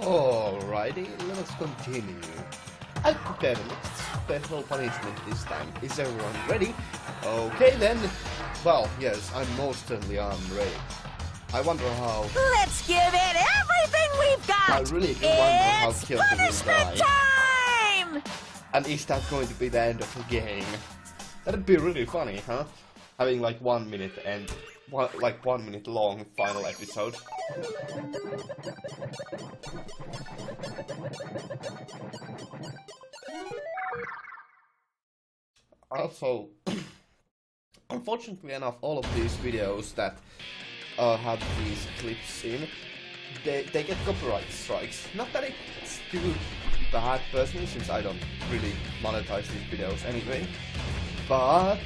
Alrighty, let us continue. I prepared a special punishment this time. Is everyone ready? Okay then. Well, yes, I'm most certainly ready. I wonder how... Let's give it everything we've got! I really do wonder how It's Kyoko will punishment die. time! And is that going to be the end of the game? That'd be really funny, huh? Having like 1 minute and... like 1 minute long final episode. Also, unfortunately enough, all of these videos that have these clips in, they get copyright strikes. Not that it's too bad personally, since I don't really monetize these videos anyway, but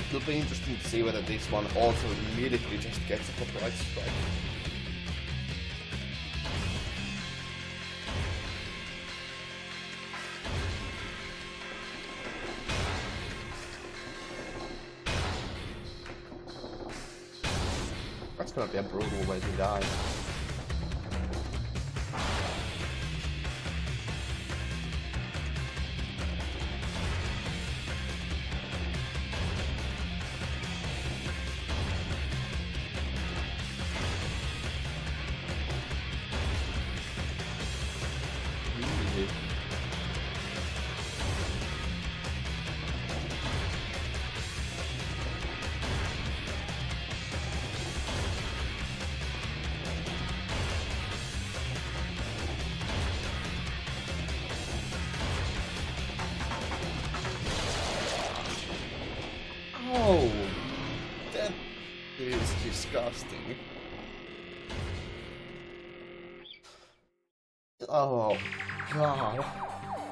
it'll be interesting to see whether this one also immediately just gets a copyright strike. That's gonna be a brutal way to die. Oh, that is disgusting. Oh, God.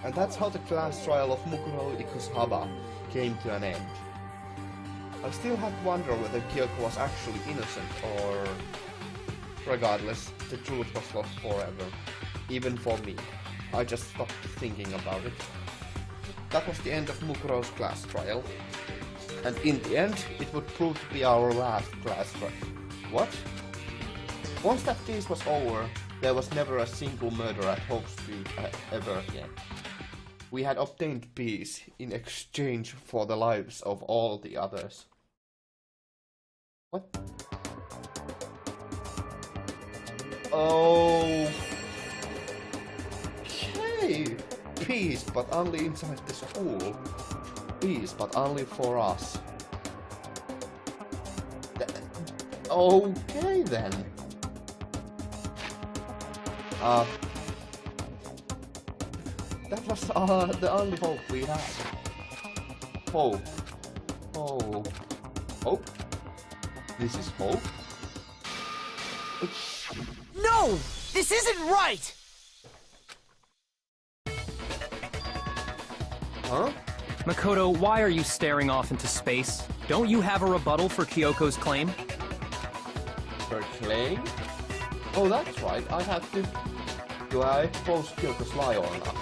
And that's how the class trial of Mukuro Ikusaba came to an end. I still have to wonder whether Kyoko was actually innocent, or... regardless, the truth was lost forever. Even for me. I just stopped thinking about it. That was the end of Mukuro's class trial. And in the end, it would prove to be our last class trial. What? Once that case was over, there was never a single murder at Hope Street ever again. We had obtained peace in exchange for the lives of all the others. What? Oh. Okay. Peace, but only inside the school. Peace, but only for us. Okay then. That was the only hope we had. Hope. Oh. Hope? This is hope? No! This isn't right! Huh? Makoto, why are you staring off into space? Don't you have a rebuttal for Kyoko's claim? Her claim? Oh, that's right. I have to... Do I expose Kyoko's lie or not?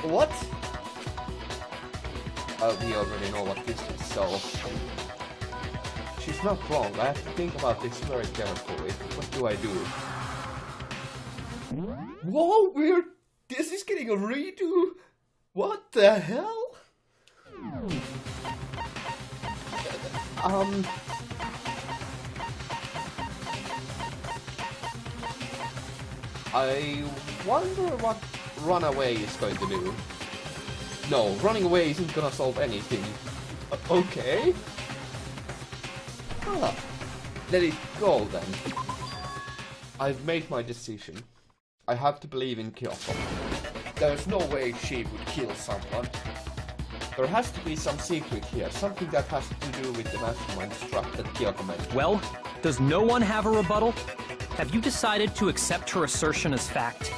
What? We already know what this is, so... She's not wrong. I have to think about this very carefully. What do I do? Whoa, weird! This is getting a redo? What the hell? I wonder what Runaway is going to do. No, running away isn't gonna solve anything. Okay. Ah, let it go then. I've made my decision. I have to believe in Kyoko. There's no way she would kill someone. There has to be some secret here, something that has to do with the mastermind struck that Kyoko made. Well, does no one have a rebuttal? Have you decided to accept her assertion as fact?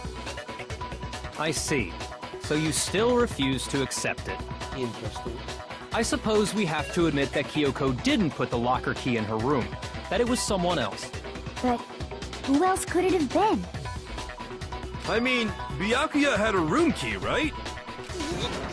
I see. So you still refuse to accept it. Interesting. I suppose we have to admit that Kyoko didn't put the locker key in her room, that it was someone else. But who else could it have been? I mean, Byakuya had a room key, right?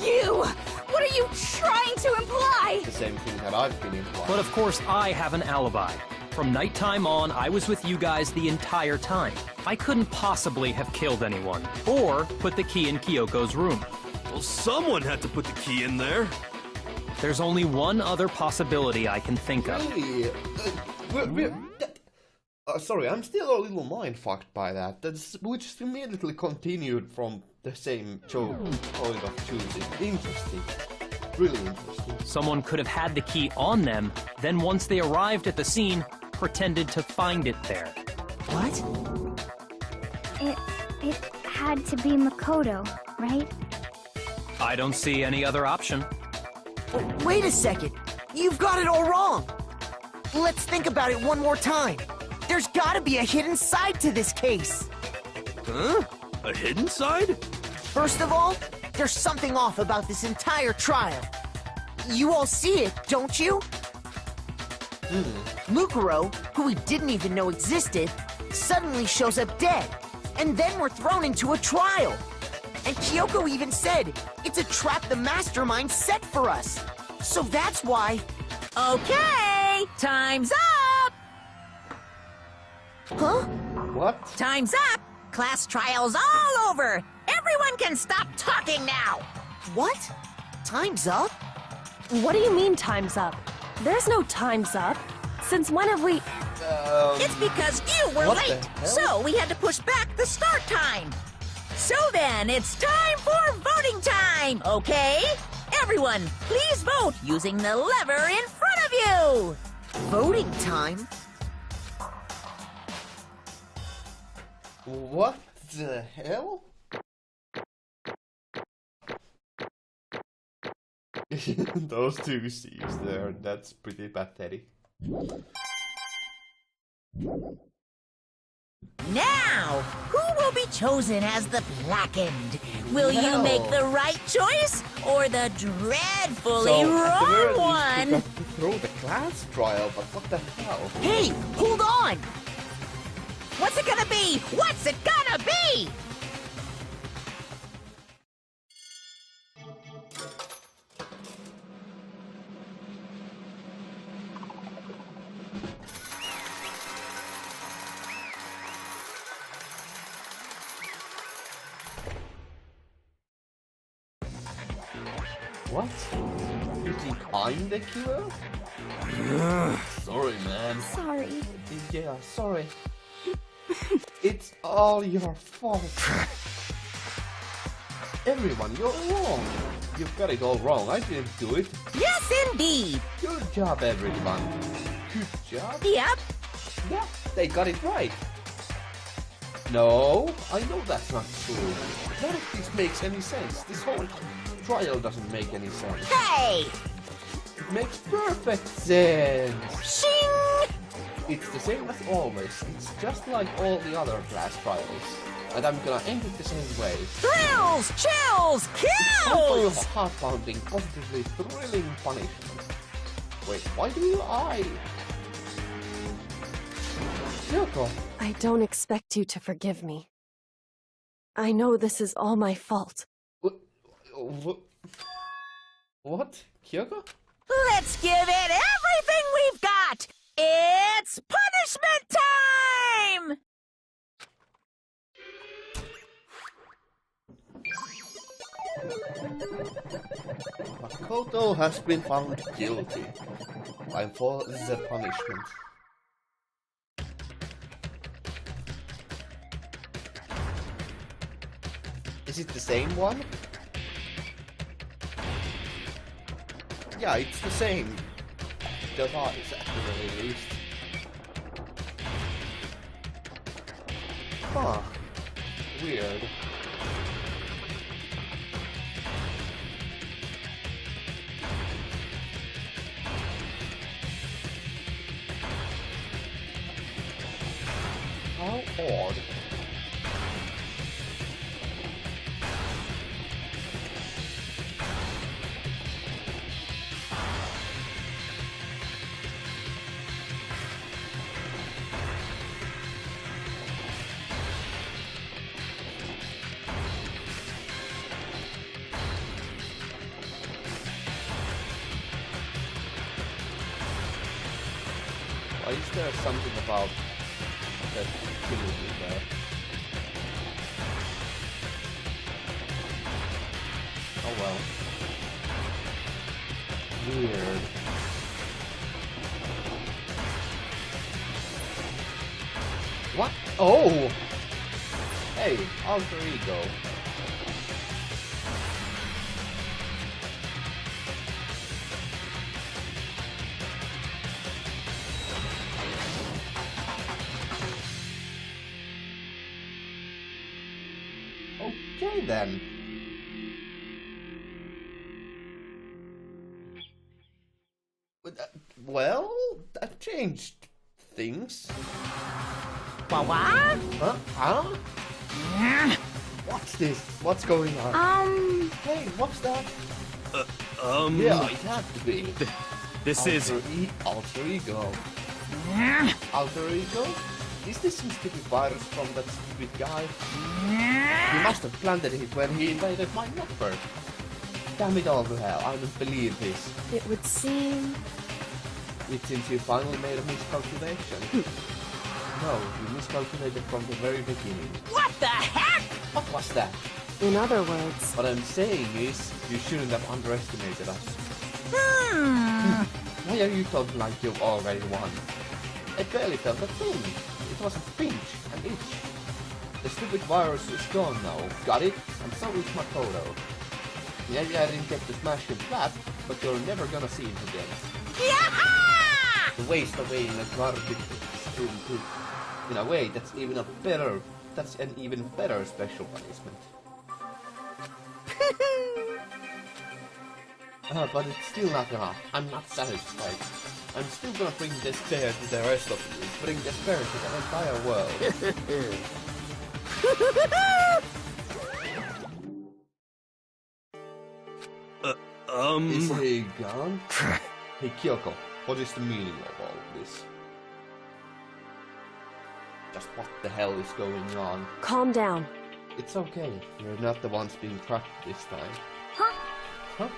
You! What are you trying to imply? The same thing that I've been implying. But of course I have an alibi. From nighttime on, I was with you guys the entire time. I couldn't possibly have killed anyone, or put the key in Kyoko's room. Well, someone had to put the key in there. There's only one other possibility I can think of. Really? Sorry, I'm still a little mind-fucked by that. We just immediately continued from the same point of choosing. Interesting. Really interesting. Someone could have had the key on them, then once they arrived at the scene, pretended to find it there. What? It had to be Makoto, right? I don't see any other option. Wait a second. You've got it all wrong. Let's think about it one more time. There's gotta be a hidden side to this case. Huh? A hidden side? First of all, there's something off about this entire trial. You all see it, don't you? Mukuro, who we didn't even know existed, suddenly shows up dead. And then we're thrown into a trial. And Kyoko even said, it's a trap the mastermind set for us. So that's why... Okay, time's up! Huh? What? Time's up! Class trial's all over! Everyone can stop talking now! What? Time's up? What do you mean time's up? There's no time's up. Since when have we... It's because you were What the late, hell? so we had to push back the start time. So then, it's time for voting time, okay? Everyone, please vote using the lever in front of you! Voting time? What the hell? Those two C's there, that's pretty pathetic. Now, who will be chosen as the blackened? Will you No. make the right choice or the dreadfully So, at the very wrong least, we one? got to throw the class trial, but what the hell? Hey, hold on! What's it gonna be? What's it gonna be? What? You think I'm the killer? Sorry, man. Sorry. Yeah, sorry. It's all your fault. Everyone, you're wrong. You've got it all wrong. I didn't do it. Yes, indeed. Good job, everyone. Good job. Yep. Yeah, they got it right. No, I know that's not true. None of this makes any sense. This whole trial doesn't make any sense. Hey! It makes perfect sense. Shing! It's the same as always. It's just like all the other class trials. And I'm gonna end it the same way. Thrills! Chills! Time for your Kills! heart-pounding, positively thrilling punishment. Wait, why do I? Kyoko, I don't expect you to forgive me. I know this is all my fault. what? Kyoko? Let's give it everything we've got! It's punishment time! Makoto has been found guilty. Time for the punishment. Is it the same one? Yeah, it's the same device at the very least. Huh. Weird. How odd. Why is there's something about the ability there. Oh well. Weird. What? Oh! Hey, alter ego. Okay then. Well, that changed things. What? Huh? What's this? What's going on? Hey, what's that? Yeah, it had to be. This is... Alter ego. Alter ego? Is this some stupid virus from that stupid guy? He must have planted it when he invaded my network. Damn it all to hell, I don't believe this. It would seem... It seems you finally made a miscalculation. No, you miscalculated from the very beginning. What the heck? What was that? In other words... What I'm saying is, you shouldn't have underestimated us. Why are you talking like you've already won? I barely felt a thing. It was a pinch, an itch. The stupid virus is gone now, got it? And so is Makoto. Maybe I didn't get to smash him flat, but you're never gonna see him again. Yaha! The waste away in a garbage stream too. In a way, that's an even better special punishment. But it's still not enough. I'm not satisfied. I'm still gonna bring despair to the rest of you. Bring despair to the entire world. Is he gone? Hey Kyoko, what is the meaning of all of this? Just what the hell is going on? Calm down. It's okay. You're not the ones being trapped this time. Huh?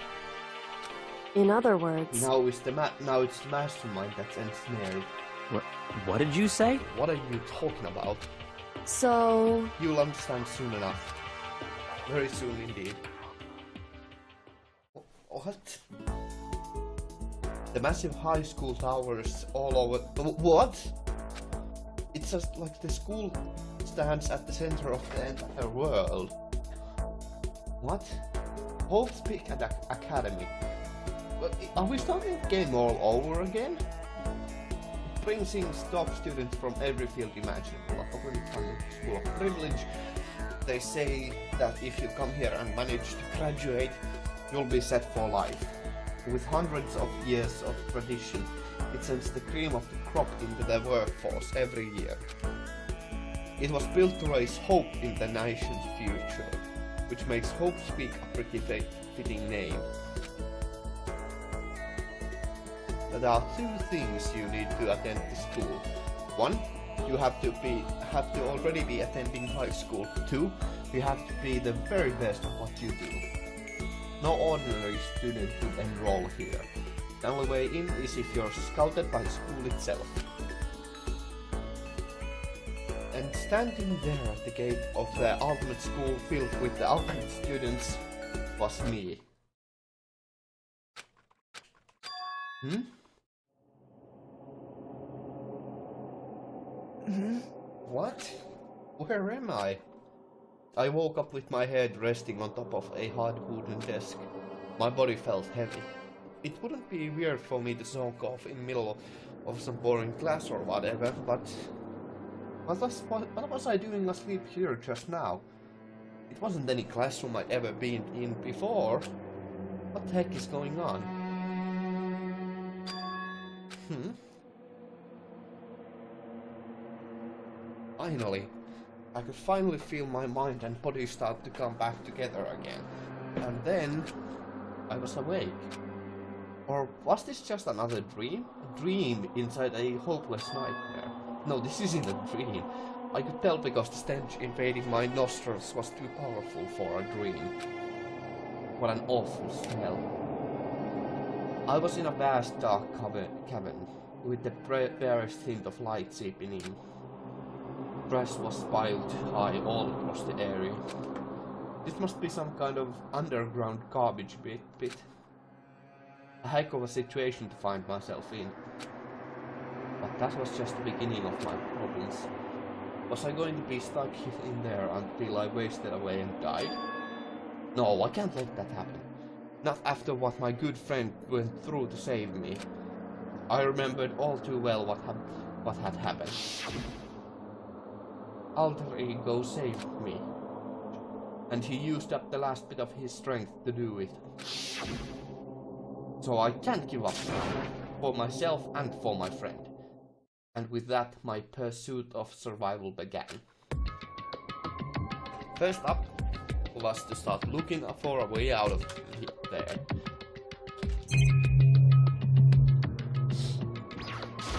In other words... Now it's the mastermind that's ensnared. What did you say? What are you talking about? So... You'll understand soon enough. Very soon indeed. What? The massive high school towers all over... What? It's just like the school stands at the center of the entire world. What? Hope's Peak Academy. Are we starting the game all over again? It brings in top students from every field imaginable. According to the School of Privilege, they say that if you come here and manage to graduate, you'll be set for life. With hundreds of years of tradition, it sends the cream of the crop into the workforce every year. It was built to raise hope in the nation's future, which makes Hope Speak a pretty fitting name. There are two things you need to attend the school. One, you have to already be attending high school. Two, you have to be the very best at what you do. No ordinary student could enroll here. The only way in is if you're scouted by the school itself. And standing there at the gate of the ultimate school filled with the ultimate students was me. What? Where am I? I woke up with my head resting on top of a hard wooden desk. My body felt heavy. It wouldn't be weird for me to zonk off in the middle of some boring class or whatever, but what was I doing asleep here just now? It wasn't any classroom I'd ever been in before. What the heck is going on? Finally, I could finally feel my mind and body start to come back together again. And then, I was awake. Or was this just another dream? A dream inside a hopeless nightmare? No, this isn't a dream. I could tell because the stench invading my nostrils was too powerful for a dream. What an awful smell. I was in a vast dark cavern. with the barest hint of light seeping in. Trash was piled high all across the area. This must be some kind of underground garbage pit. A heck of a situation to find myself in. But that was just the beginning of my problems. Was I going to be stuck in there until I wasted away and died? No, I can't let that happen. Not after what my good friend went through to save me. I remembered all too well what had happened. Alter Ego saved me. And he used up the last bit of his strength to do it. So I can't give up now. For myself and for my friend. And with that, my pursuit of survival began. First up was to start looking for a way out of there.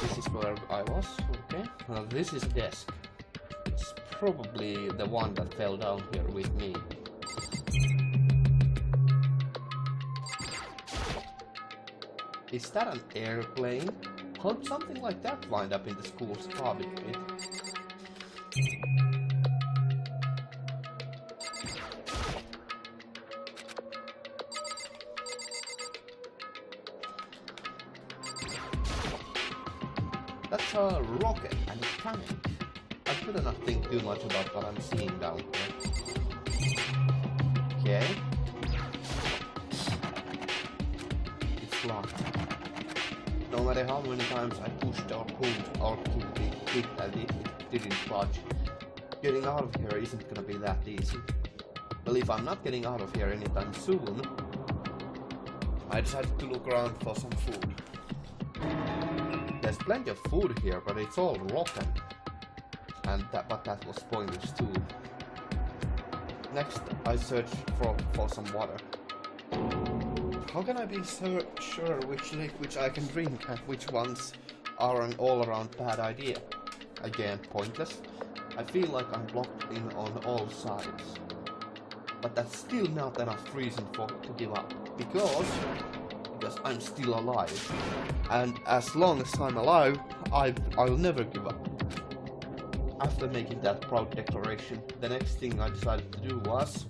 This is where I was, okay. Now this is a desk. It's probably the one that fell down here with me. Is that an airplane? How'd something like that wind up in the school's garbage pit? That's a rocket and a cannon. I better not think too much about what I'm seeing down here. Okay. It's locked. No matter how many times I pushed or pulled or kicked at it, it didn't budge. Getting out of here isn't gonna be that easy. Well, if I'm not getting out of here anytime soon, I decided to look around for some food. There's plenty of food here, but it's all rotten. But that was pointless too. Next, I searched for some water. How can I be so sure which liquids I can drink and which ones are an all-around bad idea? Again, pointless. I feel like I'm blocked in on all sides. But that's still not enough reason to give up. Because I'm still alive. And as long as I'm alive, I'll never give up. After making that proud declaration, the next thing I decided to do was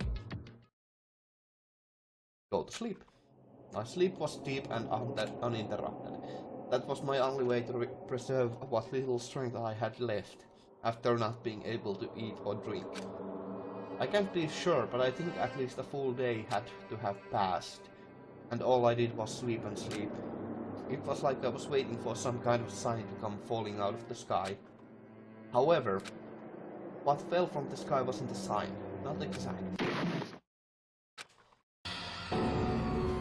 go to sleep. My sleep was deep and uninterrupted. That was my only way to preserve what little strength I had left, after not being able to eat or drink. I can't be sure, but I think at least a full day had to have passed, and all I did was sleep and sleep. It was like I was waiting for some kind of sign to come falling out of the sky. However, what fell from the sky wasn't a sign, not exactly.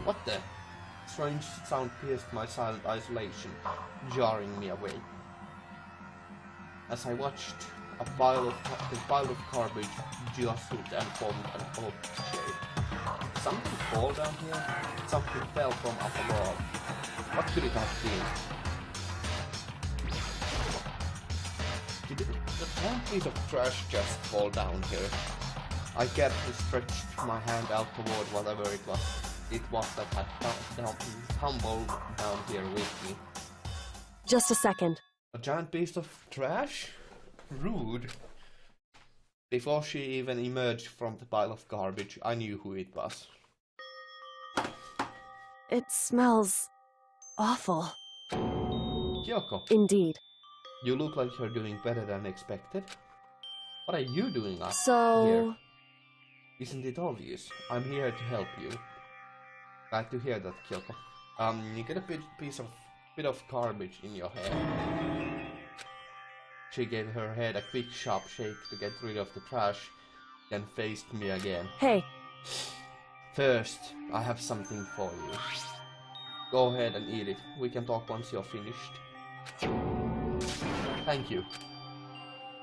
What the? Strange sound pierced my silent isolation, jarring me awake. As I watched, the pile of garbage jostled and formed an oak shape. Did something fall down here? Something fell from up above. What could it have been? Did the giant piece of trash just fall down here? I carefully stretched my hand out toward whatever it was that had tumbled down here with me. Just a second. A giant piece of trash? Rude. Before she even emerged from the pile of garbage, I knew who it was. It smells awful. Kyoko, Indeed. you look like you're doing better than expected. What are you doing up So... here? Isn't it obvious? I'm here to help you. Glad to hear that, Kyoko. You get a bit of garbage in your hair. She gave her head a quick sharp shake to get rid of the trash, then faced me again. Hey. First, I have something for you. Go ahead and eat it. We can talk once you're finished. Thank you.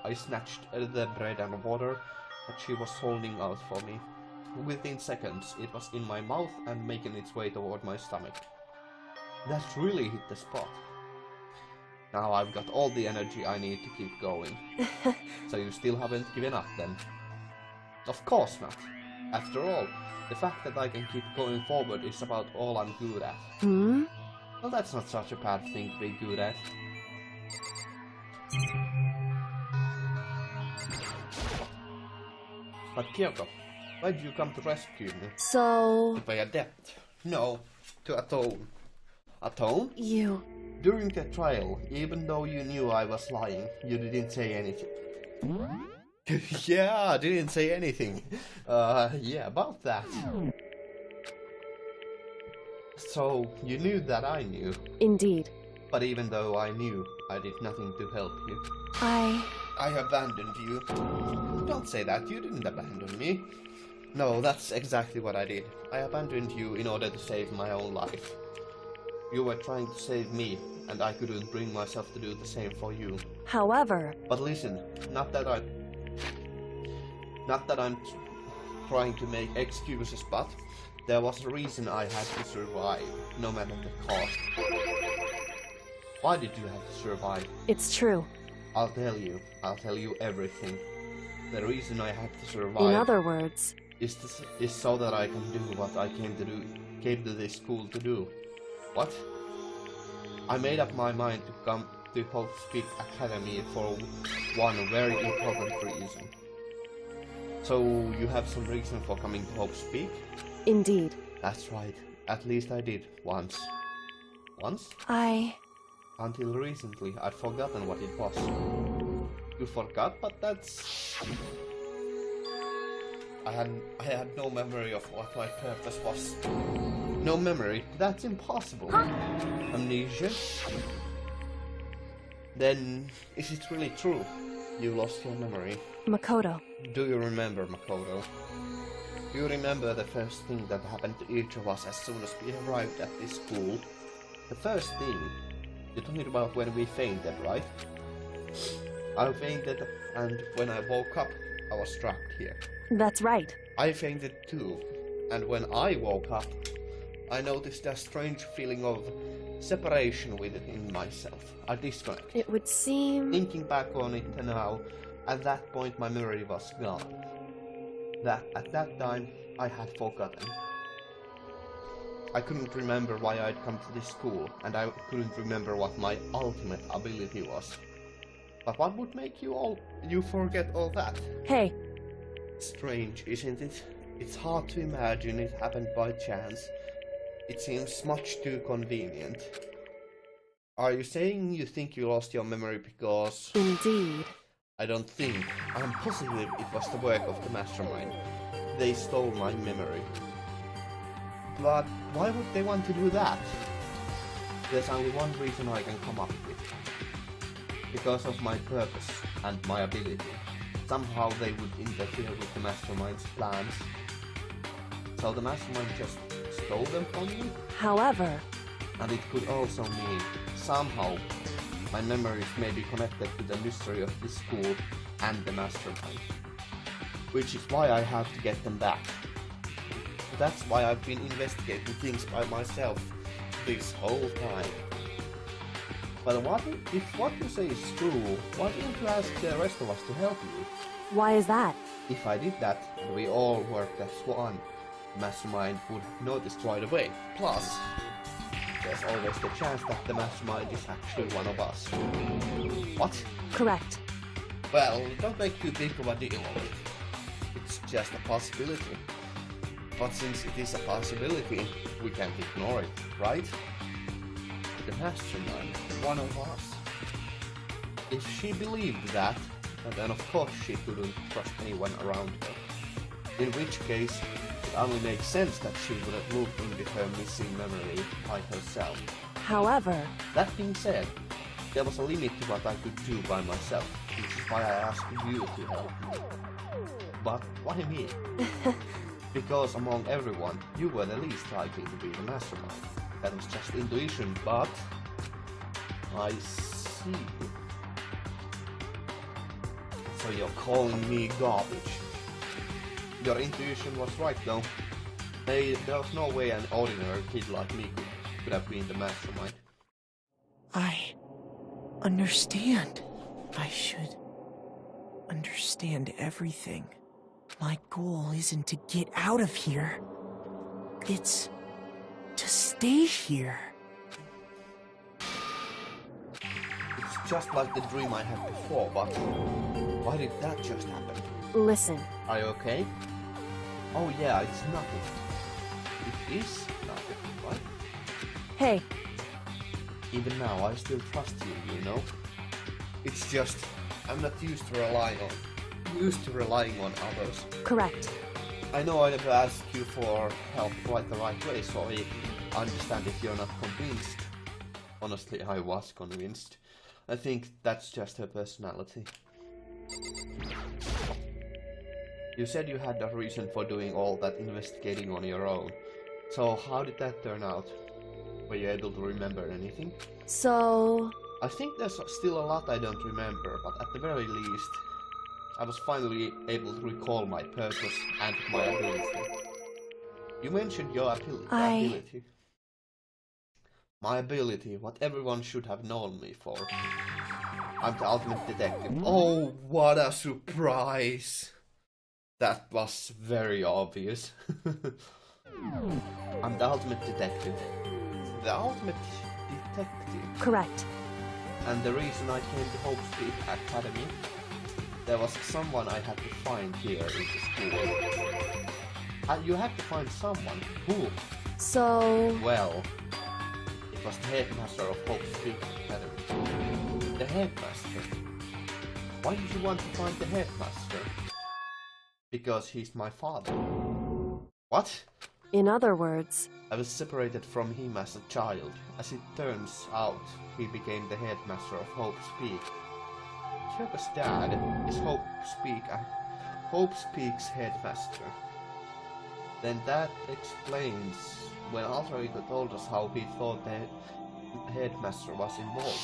I snatched the bread and water that she was holding out for me. Within seconds, it was in my mouth and making its way toward my stomach. That really hit the spot. Now I've got all the energy I need to keep going. So you still haven't given up then? Of course not. After all, the fact that I can keep going forward is about all I'm good at. Well, that's not such a bad thing to be good at. But Kyoko, why did you come to rescue me? So... To pay a debt? No, to atone. Atone? you... During the trial, even though you knew I was lying, you didn't say anything. Yeah, I didn't say anything. Yeah, about that. So, you knew that I knew. Indeed. But even though I knew, I did nothing to help you. I abandoned you. Don't say that, you didn't abandon me. No, that's exactly what I did. I abandoned you in order to save my own life. You were trying to save me, and I couldn't bring myself to do the same for you. However... But listen, not that I'm trying to make excuses, but there was a reason I had to survive, no matter the cost. Why did you have to survive? It's true. I'll tell you everything. The reason I had to survive... In other words... is so that I can do what I came to this school to do. What? I made up my mind to come to Hope Speak Academy for one very important reason. So, you have some reason for coming to Hope Speak? Indeed. That's right. At least I did, once. Once? Until recently, I'd forgotten what it was. You forgot, but that's... I had no memory of what my purpose was. No memory? That's impossible. Amnesia? Then, is it really true? You lost your memory. Makoto. Do you remember, Makoto? Do you remember the first thing that happened to each of us as soon as we arrived at this school? The first thing? You're talking about when we fainted, right? I fainted, and when I woke up, I was trapped here. That's right. I fainted too, and when I woke up, I noticed a strange feeling of separation within myself, a disconnect. It would seem... Thinking back on it now, at that point my memory was gone. At that time, I had forgotten. I couldn't remember why I'd come to this school, and I couldn't remember what my ultimate ability was. But what would make you forget all that? Hey. Strange, isn't it? It's hard to imagine it happened by chance. It seems much too convenient. Are you saying you think you lost your memory because... Indeed. I don't think. I'm positive it was the work of the mastermind. They stole my memory. But why would they want to do that? There's only one reason I can come up with. Because of my purpose and my ability. Somehow they would interfere with the mastermind's plans. So the mastermind just stole them from me? However... And it could also mean, somehow, my memories may be connected to the mystery of this school and the mastermind. Which is why I have to get them back. That's why I've been investigating things by myself this whole time. But if what you say is true, why didn't you ask the rest of us to help you? Why is that? If I did that, and we all worked as one, the mastermind would notice right away. Plus, there's always the chance that the mastermind is actually one of us. What? Correct. Well, don't make too big of a deal of it. It's just a possibility. But since it is a possibility, we can't ignore it, right? The mastermind, one of us. If she believed that, then of course she couldn't trust anyone around her. In which case, it only makes sense that she would have moved into her missing memory by herself. However... That being said, there was a limit to what I could do by myself, which is why I asked you to help me. But why me? Because among everyone, you were the least likely to be the mastermind. That was just intuition, but... I see. So you're calling me garbage. Your intuition was right though. There was no way an ordinary kid like me could have been the mastermind. I understand. I should understand everything. My goal isn't to get out of here. It's to stay here. just like the dream I had before, but why did that just happen? Listen, Are you okay? Oh yeah, it's nothing. It is nothing, right? hey, Even now, I still trust you, you know? It's just, I'm not used to relying on others. correct. I know I never asked you for help quite the right way, so I understand if you're not convinced. Honestly, I was convinced. I think that's just her personality. You said you had a reason for doing all that investigating on your own. So how did that turn out? Were you able to remember anything? So, I think there's still a lot I don't remember, but at the very least, I was finally able to recall my purpose and my ability. You mentioned your ability. My ability, what everyone should have known me for. I'm the ultimate detective. Oh, what a surprise! That was very obvious. I'm the ultimate detective. The ultimate detective. correct. And the reason I came to Hope Speed Academy, there was someone I had to find here in the school. And you had to find someone. Who? So, Well, it was the headmaster of Hope Speed Academy. The headmaster? Why did you want to find the headmaster? Because he's my father. What? in other words, I was separated from him as a child. As it turns out, he became the headmaster of Hope Speak. Kyoko's dad is Hope Speak's headmaster. Then that explains when Alter Ego told us how he thought the headmaster was involved.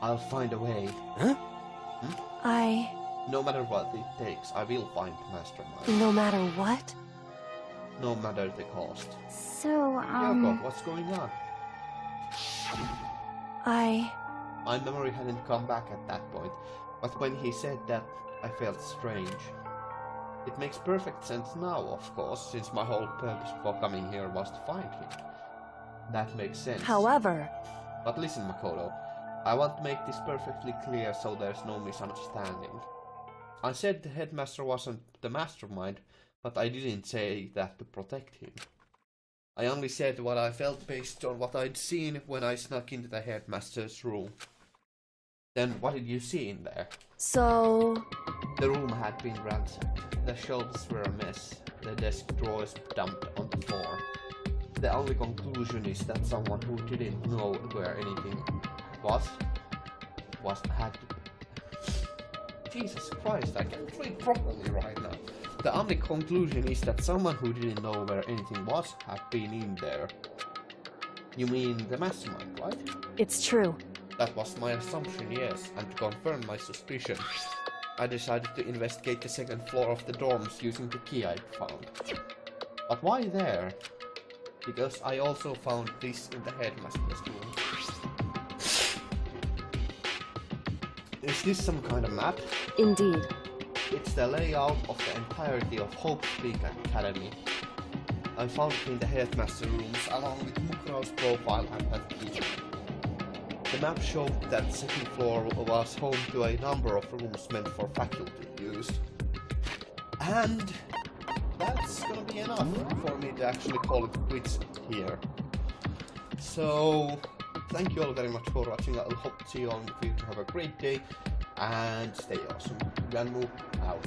I'll find a way. Huh? No matter what it takes, I will find the mastermind. no matter what? No matter the cost. So, Kyoko, what's going on? My memory hadn't come back at that point, but when he said that, I felt strange. It makes perfect sense now, of course, since my whole purpose for coming here was to find him. That makes sense. However, But listen, Makoto, I want to make this perfectly clear so there's no misunderstanding. I said the headmaster wasn't the mastermind, but I didn't say that to protect him. I only said what I felt based on what I'd seen when I snuck into the headmaster's room. Then what did you see in there? so, The room had been ransacked. The shelves were a mess. The desk drawers dumped on the floor. The only conclusion is that someone who didn't know where anything had to... Jesus Christ, I can't read properly right now. The only conclusion is that someone who didn't know where anything was had been in there. You mean the mastermind, right? it's true. That was my assumption, yes, and to confirm my suspicion, I decided to investigate the second floor of the dorms using the key I'd found. But why there? Because I also found this in the headmaster's room. Is this some kind of map? Indeed. It's the layout of the entirety of Hope Speak Academy. I found it in the headmaster rooms along with Mukuro's profile and her teacher. The map showed that the second floor was home to a number of rooms meant for faculty use. And that's gonna be enough for me to actually call it quits here. So, thank you all very much for watching. I hope to see you all in the future. Have a great day and stay awesome. Ganmu out.